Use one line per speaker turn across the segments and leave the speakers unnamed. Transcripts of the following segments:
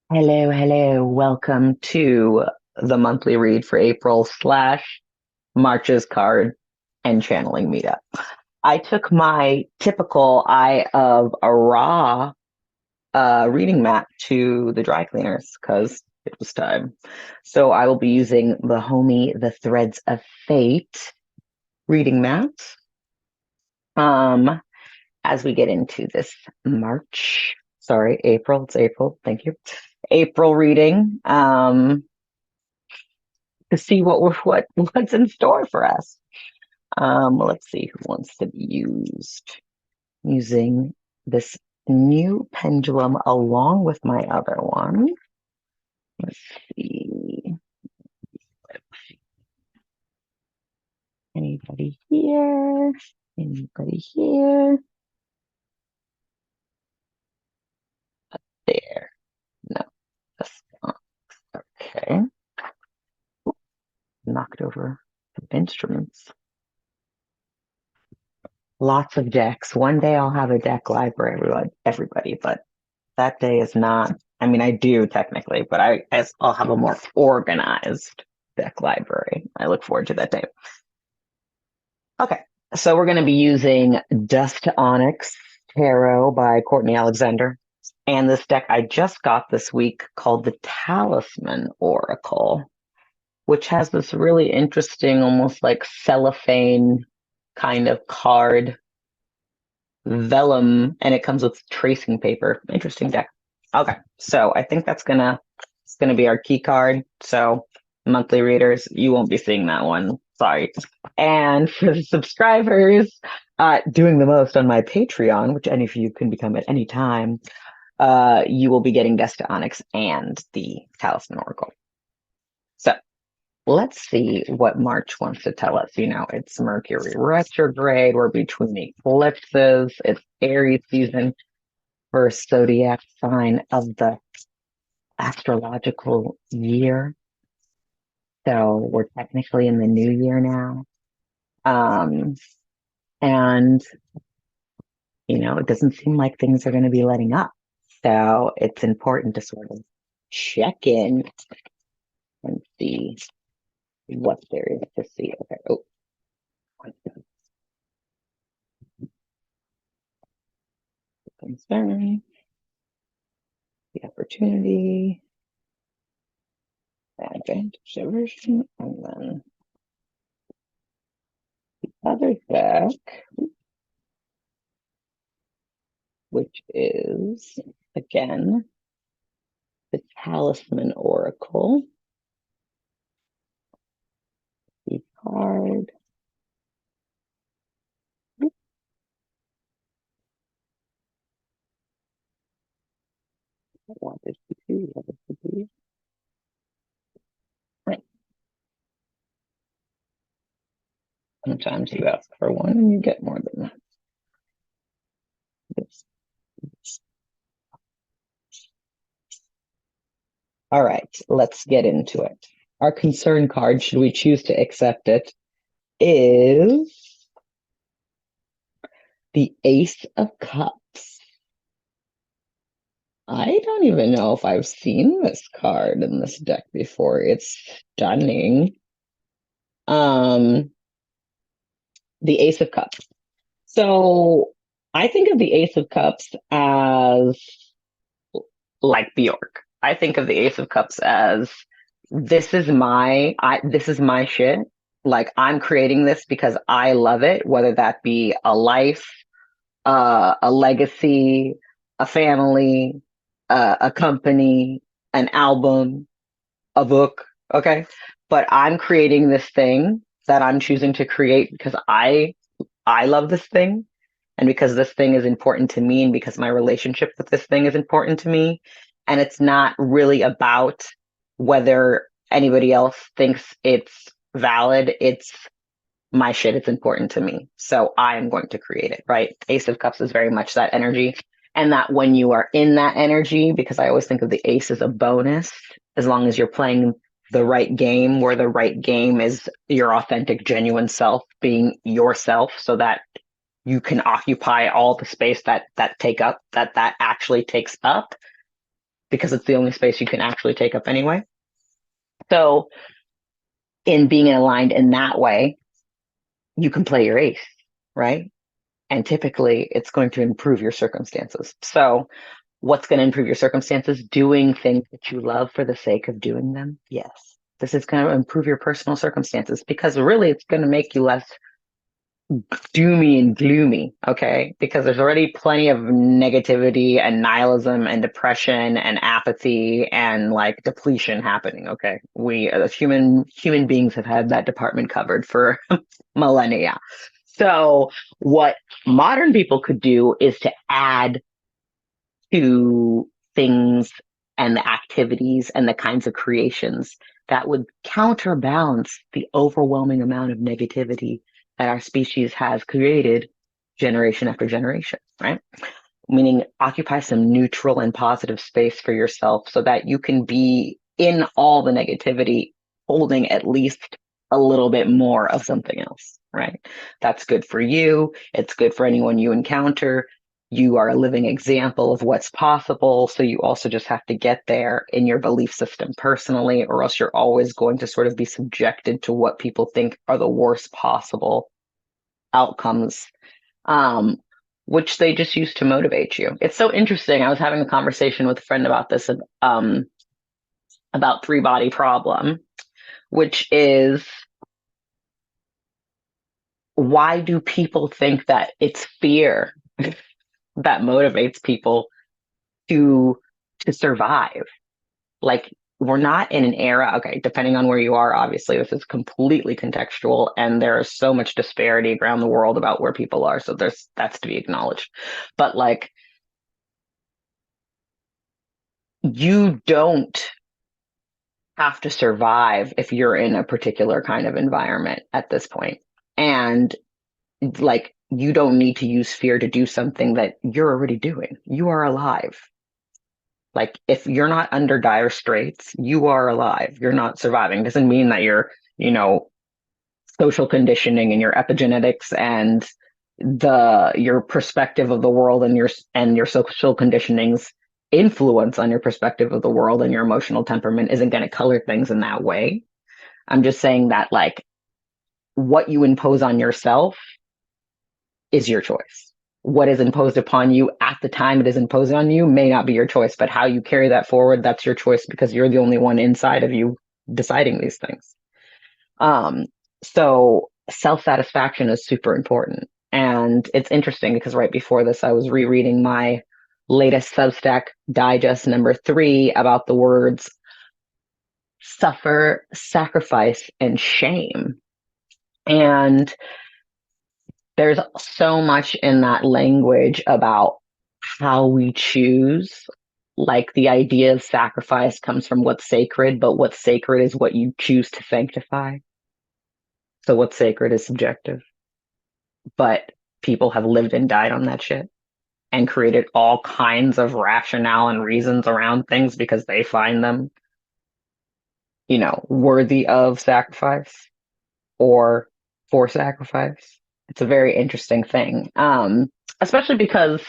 Hello, hello. Welcome to the monthly read for April slash March's card and channeling meetup. I took my typical Eye of a Raw reading mat to the dry cleaners because it was time. So I will be using the Homie The Threads of Fate reading mat as we get into this April. It's April. Thank you. April reading. To see what's in store for us. Let's see who wants to be using this new pendulum along with my other one. Let's see. Anybody here? Anybody here? There. No. That's not. Okay. Knocked over some instruments. Lots of decks. One day I'll have a deck live for everybody, but that day is not. I mean, I do technically, but I'll have a more organized deck library. I look forward to that day. Okay, so we're going to be using Dust Onyx Tarot by Courtney Alexander, and this deck I just got this week called the Talisman Oracle, which has this really interesting, almost like cellophane kind of card vellum, and it comes with tracing paper. Interesting deck. Okay, so I think it's gonna be our key card. So monthly readers, you won't be seeing that one. Sorry. And for the subscribers, doing the most on my Patreon, which any of you can become at any time, you will be getting Dust II Onyx and the Talisman Oracle. So let's see what March wants to tell us. You know, it's Mercury retrograde. We're between eclipses. It's Aries season, first zodiac sign of the astrological year. So we're technically in the new year now. And, you know, it doesn't seem like things are going to be letting up. So it's important to sort of check in and see what there is to see. Okay. Oh, concern, the opportunity, the advantage, aversion, and then the other deck, which is again the Talisman Oracle. The card. I want this to be, what it to be. Right. Sometimes you ask for one and you get more than that. All right, let's get into it. Our concern card, should we choose to accept it, is the Ace of Cups. I don't even know if I've seen this card in this deck before. It's stunning. The Ace of Cups. So I think of the Ace of Cups as like Bjork. I think of the Ace of Cups as this is my shit. Like I'm creating this because I love it, whether that be a life, a legacy, a family, a company, an album, a book. Okay. But I'm creating this thing that I'm choosing to create because I love this thing and because this thing is important to me and because my relationship with this thing is important to me. And it's not really about whether anybody else thinks it's valid. It's my shit. It's important to me. So I am going to create it, right? Ace of Cups is very much that energy. And that when you are in that energy, because I always think of the ace as a bonus, as long as you're playing the right game, where the right game is your authentic, genuine self being yourself so that you can occupy all the space that actually takes up. because it's the only space you can actually take up anyway. So in being aligned in that way, you can play your ace, right? And typically it's going to improve your circumstances. So what's going to improve your circumstances? Doing things that you love for the sake of doing them. Yes. This is going to improve your personal circumstances because really it's going to make you less doomy and gloomy. Okay. Because there's already plenty of negativity and nihilism and depression and apathy and like depletion happening. Okay. We as human beings have had that department covered for millennia. So what modern people could do is to add to things and the activities and the kinds of creations that would counterbalance the overwhelming amount of negativity that our species has created generation after generation, right? Meaning occupy some neutral and positive space for yourself so that you can be in all the negativity, holding at least a little bit more of something else, right? That's good for you. It's good for anyone you encounter. You are a living example of what's possible. So you also just have to get there in your belief system personally, or else you're always going to sort of be subjected to what people think are the worst possible outcomes, which they just use to motivate you. It's so interesting. I was having a conversation with a friend about this, about three body problem, which is why do people think that it's fear that motivates people to survive? Like we're not in an era, okay, depending on where you are, obviously this is completely contextual and there is so much disparity around the world about where people are. So that's to be acknowledged. But like you don't have to survive if you're in a particular kind of environment at this point. And like you don't need to use fear to do something that you're already doing. You are alive. Like if you're not under dire straits, you are alive. You're not surviving. Doesn't mean that you're, social conditioning and your epigenetics and your perspective of the world and your social conditioning's influence on your perspective of the world and your emotional temperament isn't going to color things in that way. I'm just saying that like what you impose on yourself is your choice. What is imposed upon you at the time it is imposed on you may not be your choice, but how you carry that forward, that's your choice because you're the only one inside of you deciding these things. So self-satisfaction is super important. And it's interesting because right before this, I was rereading my latest Substack digest number 3 about the words suffer, sacrifice, and shame. And there's so much in that language about how we choose. Like the idea of sacrifice comes from what's sacred, but what's sacred is what you choose to sanctify. So what's sacred is subjective. But people have lived and died on that shit and created all kinds of rationale and reasons around things because they find them, worthy of sacrifice or for sacrifice. It's a very interesting thing. Especially because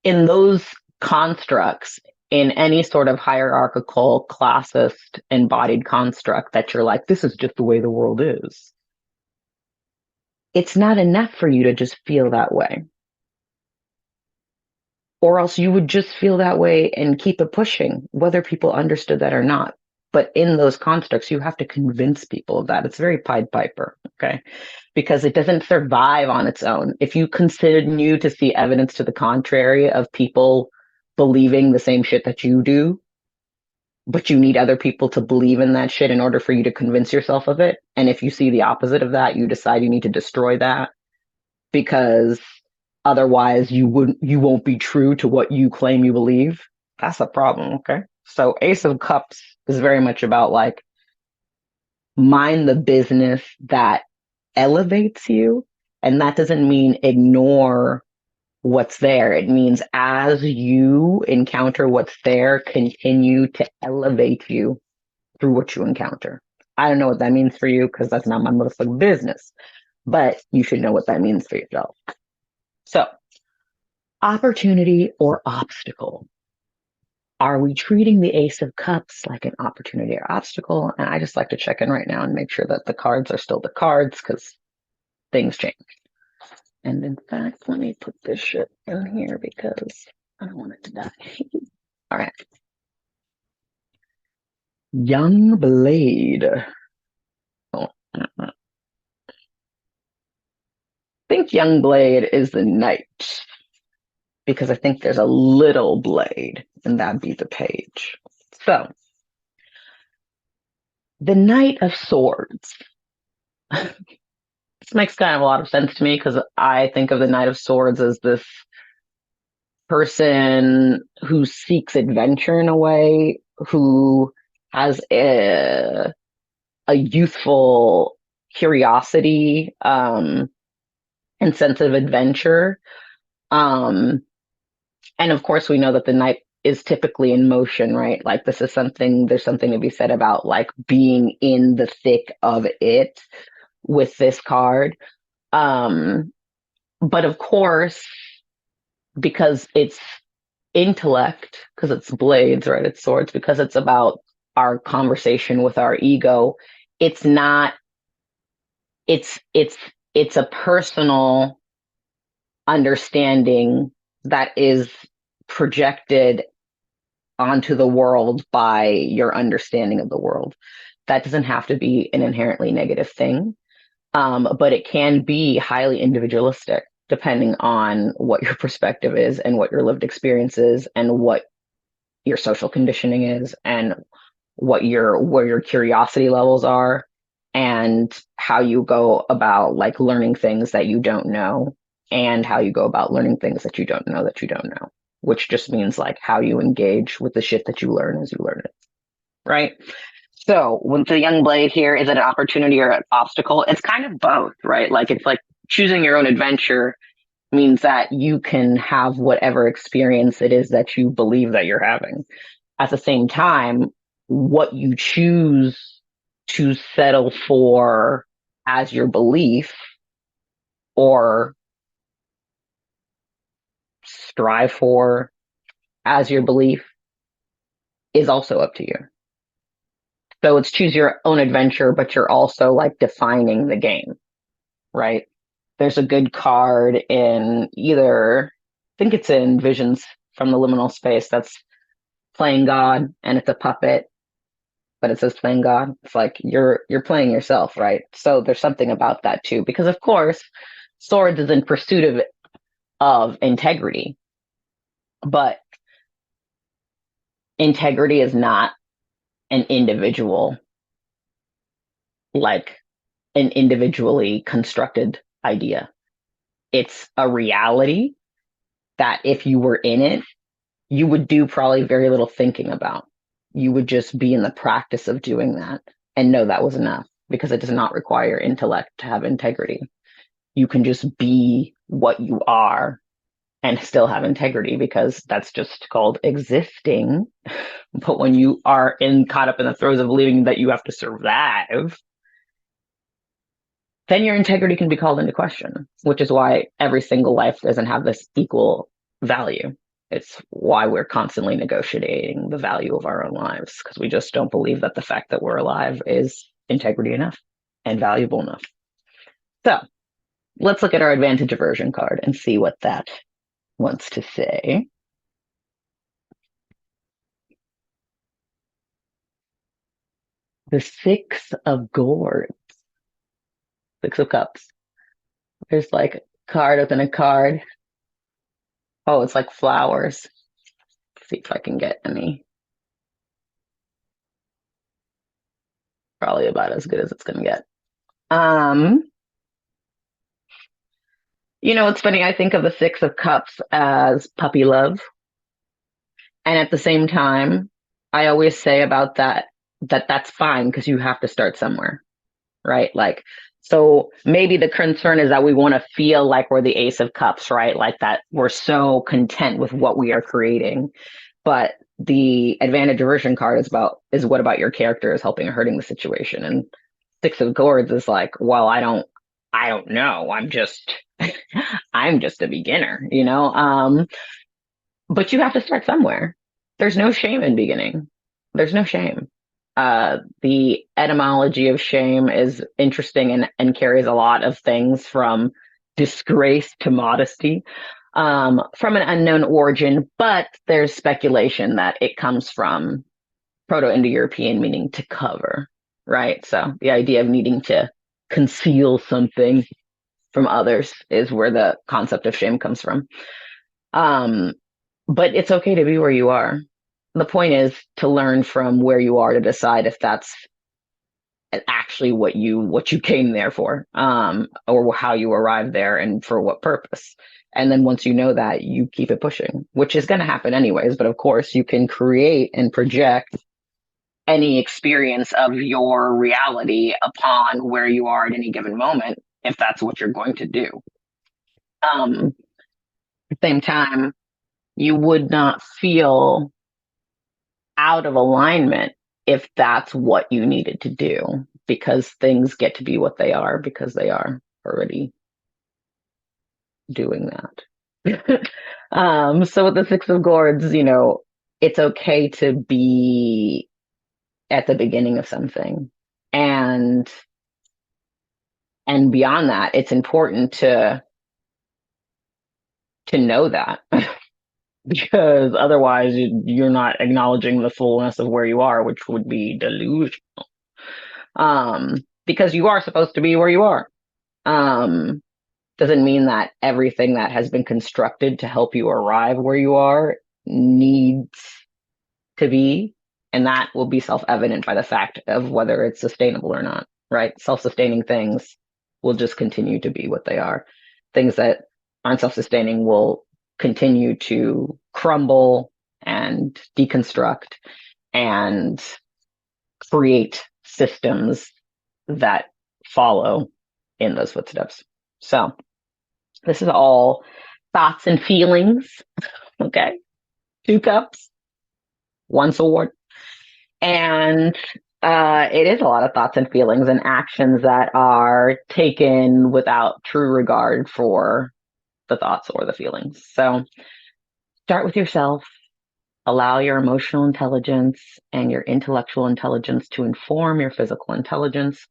in those constructs, in any sort of hierarchical, classist, embodied construct that you're like, this is just the way the world is, it's not enough for you to just feel that way. Or else you would just feel that way and keep it pushing, whether people understood that or not. But in those constructs, you have to convince people of that. It's very Pied Piper, okay? Because it doesn't survive on its own. If you continue to see evidence to the contrary of people believing the same shit that you do, but you need other people to believe in that shit in order for you to convince yourself of it. And if you see the opposite of that, you decide you need to destroy that because otherwise you won't be true to what you claim you believe. That's a problem, okay? So Ace of Cups is very much about like mind the business that elevates you. And that doesn't mean ignore what's there. It means as you encounter what's there, continue to elevate you through what you encounter. I don't know what that means for you because that's not my motherfucking business, but you should know what that means for yourself. So, opportunity or obstacle. are we treating the Ace of Cups like an opportunity or obstacle? And I just like to check in right now and make sure that the cards are still the cards because things change. And in fact, let me put this shit in here because I don't want it to die. All right. Young Blade. Oh, I think Young Blade is the knight because I think there's a little blade and that'd be the page. So, the Knight of Swords. This makes kind of a lot of sense to me because I think of the Knight of Swords as this person who seeks adventure in a way, who has a youthful curiosity and sense of adventure. And of course, we know that the knight is typically in motion, right? Like this is something, there's something to be said about like being in the thick of it with this card. But of course, because it's intellect, because it's blades, right? It's swords, because it's about our conversation with our ego. It's not, it's a personal understanding that is projected onto the world by your understanding of the world. That doesn't have to be an inherently negative thing, but it can be highly individualistic depending on what your perspective is and what your lived experience is and what your social conditioning is and what where your curiosity levels are and how you go about like learning things that you don't know and how you go about learning things that you don't know that you don't know, which just means like how you engage with the shit that you learn as you learn it, right? So with the young blade here, is it an opportunity or an obstacle? It's kind of both, right? Like it's like choosing your own adventure means that you can have whatever experience it is that you believe that you're having. At the same time, what you choose to settle for as your belief or strive for as your belief is also up to you. So it's choose your own adventure, but you're also like defining the game, right? There's a good card in either, I think it's in Visions from the Liminal Space that's playing God and it's a puppet, but it says playing God. It's like you're playing yourself, right? So there's something about that too, because of course, Swords is in pursuit of integrity, but integrity is not an individual, like an individually constructed idea. It's a reality that if you were in it, you would do probably very little thinking about. You would just be in the practice of doing that and know that was enough because it does not require intellect to have integrity. You can just be what you are and still have integrity because that's just called existing. But when you are caught up in the throes of believing that you have to survive, then your integrity can be called into question, which is why every single life doesn't have this equal value. It's why we're constantly negotiating the value of our own lives because we just don't believe that the fact that we're alive is integrity enough and valuable enough. So let's look at our advantage aversion card and see what that wants to say. The Six of Gourds, Six of Cups. There's like a card within a card. Oh, it's like flowers. Let's see if I can get any. Probably about as good as it's gonna get. You know, it's funny. I think of the Six of Cups as puppy love. And at the same time, I always say about that's fine because you have to start somewhere, right? Like, so maybe the concern is that we want to feel like we're the Ace of Cups, right? Like that we're so content with what we are creating. But the advantage aversion card is what about your character is helping or hurting the situation. And Six of Gourds is like, well, I don't know. I'm just a beginner, you know? But you have to start somewhere. There's no shame in beginning. There's no shame. The etymology of shame is interesting and carries a lot of things from disgrace to modesty, from an unknown origin, but there's speculation that it comes from Proto-Indo-European, meaning to cover, right? So the idea of needing to conceal something from others is where the concept of shame comes from. Um, but it's okay to be where you are. The point is to learn from where you are to decide if that's actually what you came there for, or how you arrived there and for what purpose. And then once you know that, you keep it pushing, which is going to happen anyways. But of course, you can create and project any experience of your reality upon where you are at any given moment, if that's what you're going to do. At the same time, you would not feel out of alignment if that's what you needed to do, because things get to be what they are because they are already doing that. So with the Six of Gourds, it's okay to be at the beginning of something. And beyond that, it's important to know that because otherwise you're not acknowledging the fullness of where you are, which would be delusional. Because you are supposed to be where you are. Doesn't mean that everything that has been constructed to help you arrive where you are needs to be, and that will be self-evident by the fact of whether it's sustainable or not, right? Self-sustaining things will just continue to be what they are. Things that aren't self-sustaining will continue to crumble and deconstruct and create systems that follow in those footsteps. So this is all thoughts and feelings. Okay. 2 cups, 1 sword. And it is a lot of thoughts and feelings and actions that are taken without true regard for the thoughts or the feelings. So start with yourself. Allow your emotional intelligence and your intellectual intelligence to inform your physical intelligence.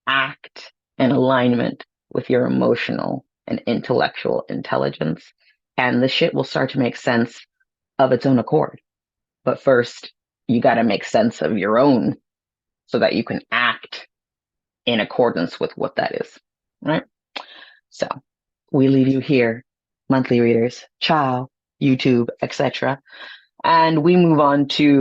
Act in alignment with your emotional and intellectual intelligence, and the shit will start to make sense of its own accord. But first, you got to make sense of your own so that you can act in accordance with what that is, right? So we leave you here, monthly readers, ciao, YouTube, etc. And we move on to